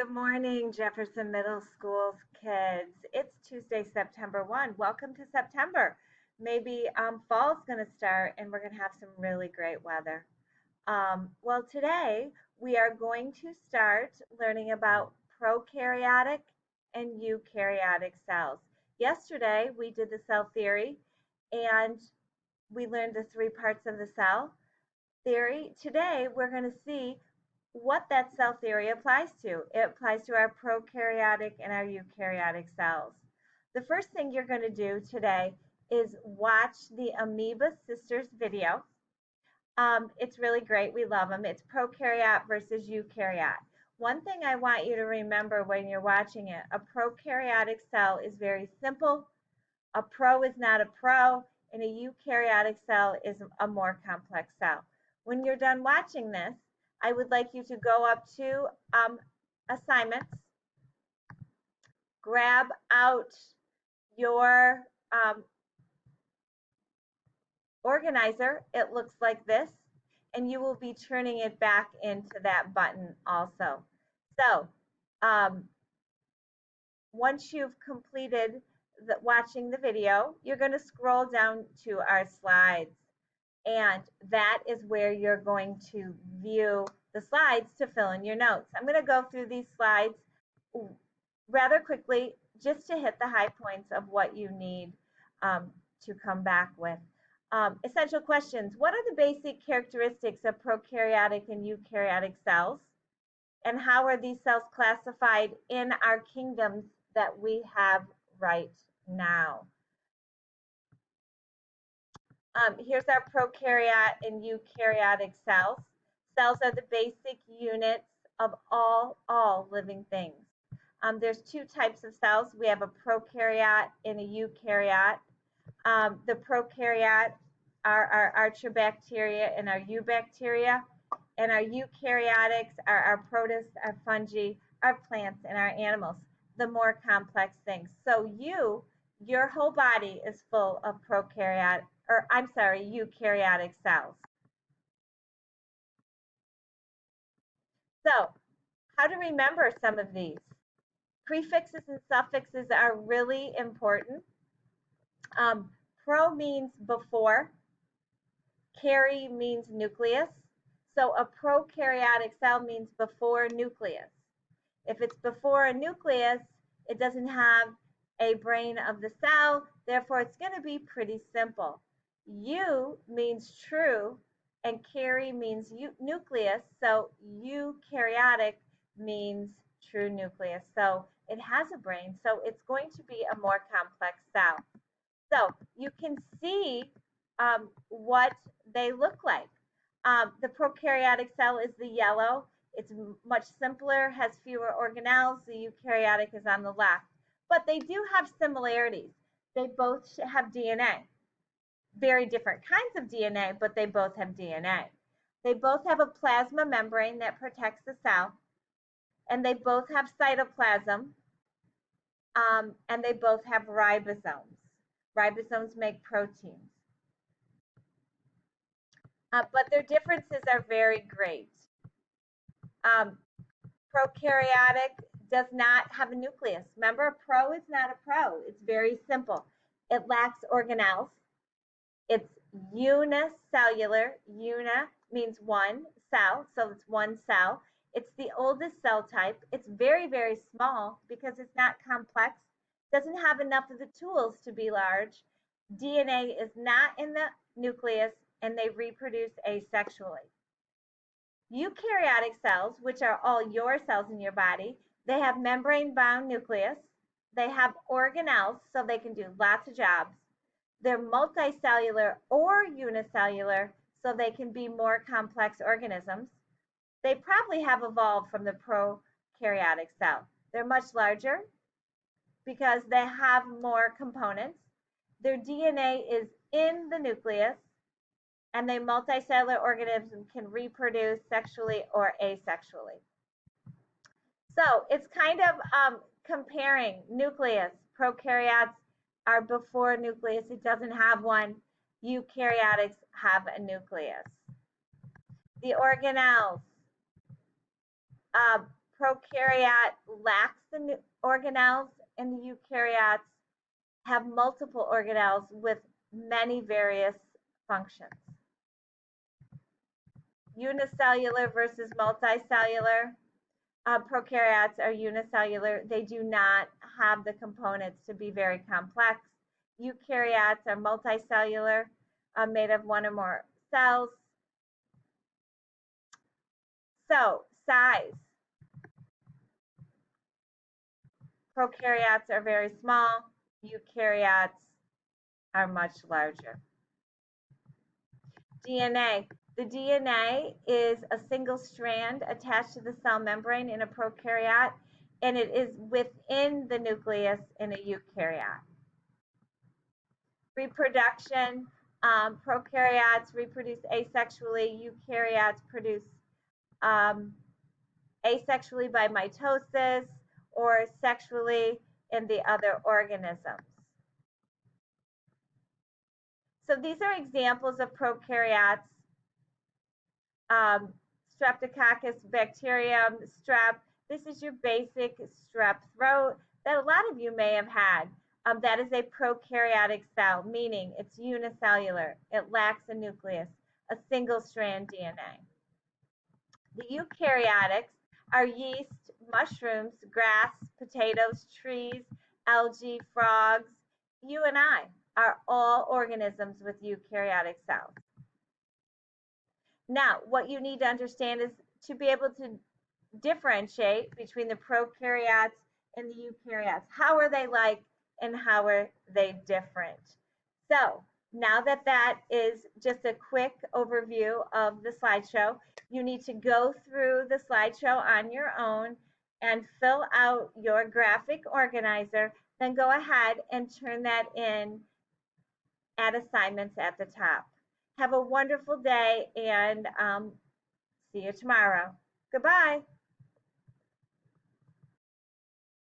Good morning, Jefferson Middle School's kids. It's Tuesday, September 1. Welcome to September. Maybe fall's going to start and we're going to have some really great weather. Well, today we are going to start learning about prokaryotic and eukaryotic cells. Yesterday we did the cell theory and we learned the three parts of the cell theory. Today we're going to see what that cell theory applies to. It applies to our prokaryotic and our eukaryotic cells. The first thing you're going to do today is watch the Amoeba Sisters video. It's really great. We love them. It's prokaryote versus eukaryote. One thing I want you to remember when you're watching it, a prokaryotic cell is very simple. A pro is not a pro, and a eukaryotic cell is a more complex cell. When you're done watching this, I would like you to go up to assignments, grab out your organizer. It looks like this, and you will be turning it back into that button also. So once you've completed watching the video, you're going to scroll down to our slides. And that is where you're going to view the slides to fill in your notes. I'm going to go through these slides rather quickly just to hit the high points of what you need to come back with. Essential questions. What are the basic characteristics of prokaryotic and eukaryotic cells? And how are these cells classified in our kingdoms that we have right now? Here's our prokaryote and eukaryotic cells. Cells are the basic units of all living things. There's two types of cells. We have a prokaryote and a eukaryote. The prokaryote are our archaebacteria and our eubacteria, and our eukaryotics are our protists, our fungi, our plants, and our animals, the more complex things. So your whole body is full of eukaryotic cells. So, how to remember some of these? Prefixes and suffixes are really important. Pro means before. Kary means nucleus. So a prokaryotic cell means before nucleus. If it's before a nucleus, it doesn't have a brain of the cell, therefore it's going to be pretty simple. Eu means true, and kary means nucleus, so eukaryotic means true nucleus. So it has a brain, so it's going to be a more complex cell. So you can see what they look like. The prokaryotic cell is the yellow. It's much simpler, has fewer organelles. The eukaryotic is on the left. But they do have similarities. They both have DNA. Very different kinds of DNA, but they both have DNA. They both have a plasma membrane that protects the cell. And they both have cytoplasm. And they both have ribosomes. Ribosomes make proteins. But their differences are very great. Prokaryotic does not have a nucleus. Remember, a pro is not a pro. It's very simple. It lacks organelles. It's unicellular. Uni means one cell, so it's one cell. It's the oldest cell type. It's very, very small because it's not complex. Doesn't have enough of the tools to be large. DNA is not in the nucleus, and they reproduce asexually. Eukaryotic cells, which are all your cells in your body, they have membrane-bound nucleus. They have organelles, so they can do lots of jobs. They're multicellular or unicellular, so they can be more complex organisms. They probably have evolved from the prokaryotic cell. They're much larger because they have more components. Their DNA is in the nucleus, and they multicellular organisms can reproduce sexually or asexually. So it's kind of comparing nucleus. Prokaryotes are before nucleus. It doesn't have one. Eukaryotics have a nucleus. The organelles. Prokaryote lacks the organelles, and the eukaryotes have multiple organelles with many various functions. Unicellular versus multicellular. Prokaryotes are unicellular. They do not have the components to be very complex. Eukaryotes are multicellular, made of one or more cells. So, size. Prokaryotes are very small. Eukaryotes are much larger. DNA. The DNA is a single strand attached to the cell membrane in a prokaryote, and it is within the nucleus in a eukaryote. Reproduction. Prokaryotes reproduce asexually. Eukaryotes produce asexually by mitosis or sexually in the other organisms. So these are examples of prokaryotes. Streptococcus bacterium, strep. This is your basic strep throat that a lot of you may have had. That is a prokaryotic cell, meaning it's unicellular. It lacks a nucleus, a single strand DNA. The eukaryotics are yeast, mushrooms, grass, potatoes, trees, algae, frogs. You and I are all organisms with eukaryotic cells. Now, what you need to understand is to be able to differentiate between the prokaryotes and the eukaryotes. How are they like and how are they different? So now that that is just a quick overview of the slideshow, you need to go through the slideshow on your own and fill out your graphic organizer. Then go ahead and turn that in at assignments at the top. Have a wonderful day and see you tomorrow. Goodbye.